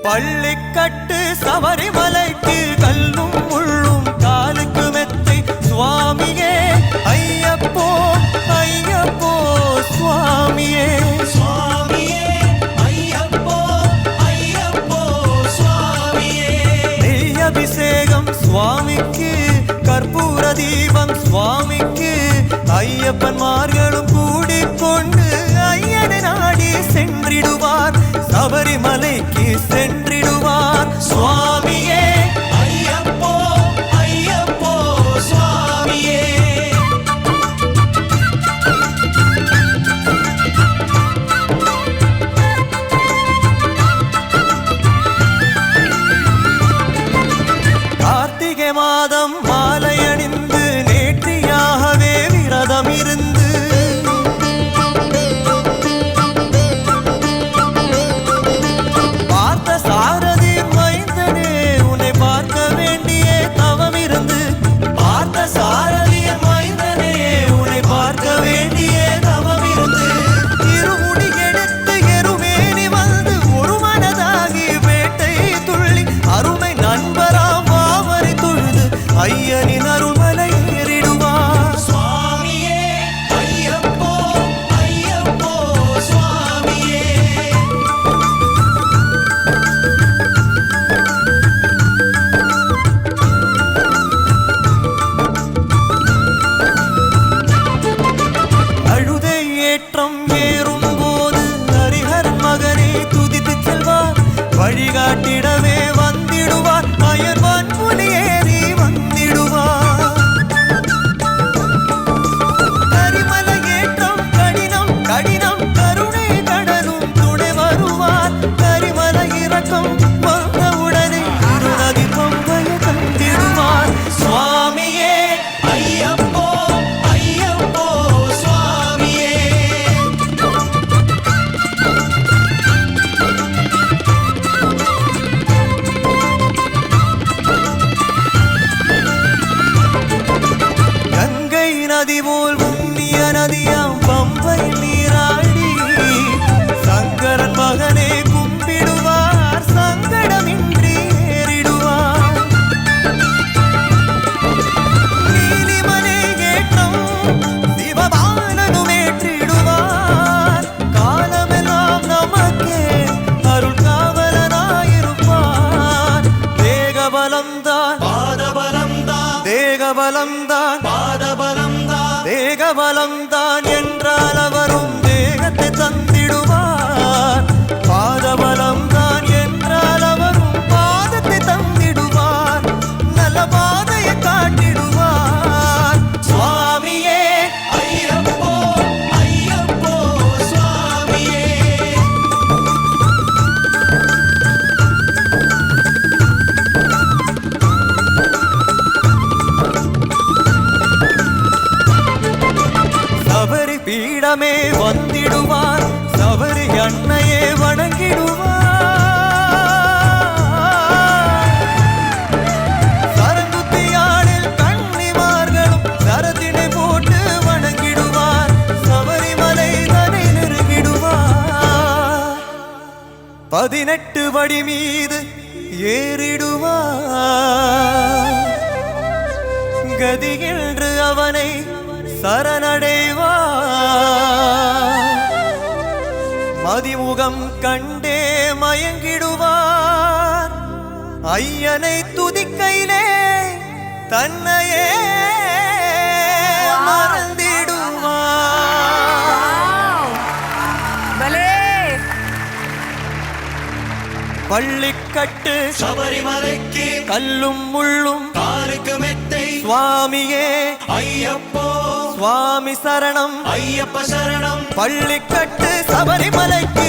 பள்ளிக்கட்டு சபரிமலைக்கு கல்லும் முள்ளும் காலுக்கு மெத்தை சுவாமியே ஐயப்போ ஐயப்போ சுவாமியே சுவாமியே ஐயப்போ ஐயப்போ சுவாமியே நெய் அபிஷேகம் சுவாமிக்கு கற்பூர தீபம் சுவாமிக்கு ஐயப்பன்மார்களும் கூடிக்கொண்டு ஐயனை நாடி சென்றிடுவார் சபரிமலைக்கு சென்றிடுவார் சுவாமியே ஐயப்போ ஐயப்போ சுவாமியே கார்த்திகை மாதம் மாலை அணிந்து நேற்றியாகவே விரதம் இருந்து பார்த்த சாரதி மைந்தனே உன்னை பார்க்க வேண்டிய தவம் இருந்து பார்த்த சாரதி மைந்தனே உன்னை பார்க்க வேண்டிய தவம் இருந்து இருமுடி எடுத்து எருமேனி வந்து ஒரு மனதாகி வேட்டை துள்ளி அருமை நண்பராம் வாவரை தொழுது ஐயனின் அருள்மலை ஏறிடுவார் சுவாமியே ஐயப்போ ஐயப்போ சுவாமியே அழுதை ஏற்றம் ஏறும் போது ஹரிஹரன் மகனை துதித்து செல்வார் வழிகாட்டிடவே வந்திடுவார் அயர்வான் புலி ஏறி வந்திடுவார் கரிமலை ஏற்றம் கடினம் கடினம் கருணை கடலும் துணை வருவார் கரிமலை இறக்கம் வந்தவுடனே இருநதி பம்பையை கண்டிடுவார் சுவாமியே ஐயப்போ ஐயப்போ சுவாமியே கங்கை நதி போல் புண்ணிய நதியாம் பம்பை நீராடி சங்கரன் மகனே கும்பிடுவார் சங்கடமின்றி ஏறிடுவார் நீலிமலை ஏற்றம் சிவபாலனும் ஏற்றிடுவார் காலமெல்லாம் நமக்கே அருள் காவலனாயிருப்பார் தேகபலம்தான் பாதபலம்தான் தேகபலம்தான் பாதபலம்தான் தேகபலம்தான் என்றால் அவரும் தேகத்தை தந்திடுவார் பாதபலம்தான் என்றால் அவரும் பாதத்தை தந்திடுவார் நல்ல பாதையை காட்டிடுவார் சுவாமியே ஐயப்போ ஐயப்போ சுவாமியே சபரி பீடமே வந்திடுவார் சபரி அன்னையே வணங்கிடுவார் சரங்குத்தியாளில் கன்னிமார்களும் சரத்தினை போட்டு வணங்கிடுவார் சபரிமலை தனை நெருங்கிடுவார் 18 படி மீது ஏறிடுவார் கதியின்று அவனை சரணடைவார் மதிமுகம் கண்டே மயங்கிடுவார் ஐயனை துதிக்கையிலே தன்னையே மறந்திடுவார் பள்ளிக்கட்டு சபரிமலைக்கு கல்லும் முள்ளும் காலுக்கு மெத்தை சுவாமியே ஐயப்போ சுவாமி சரணம் ஐயப்ப சரணம் பள்ளிக்கட்டு சபரிமலைக்கு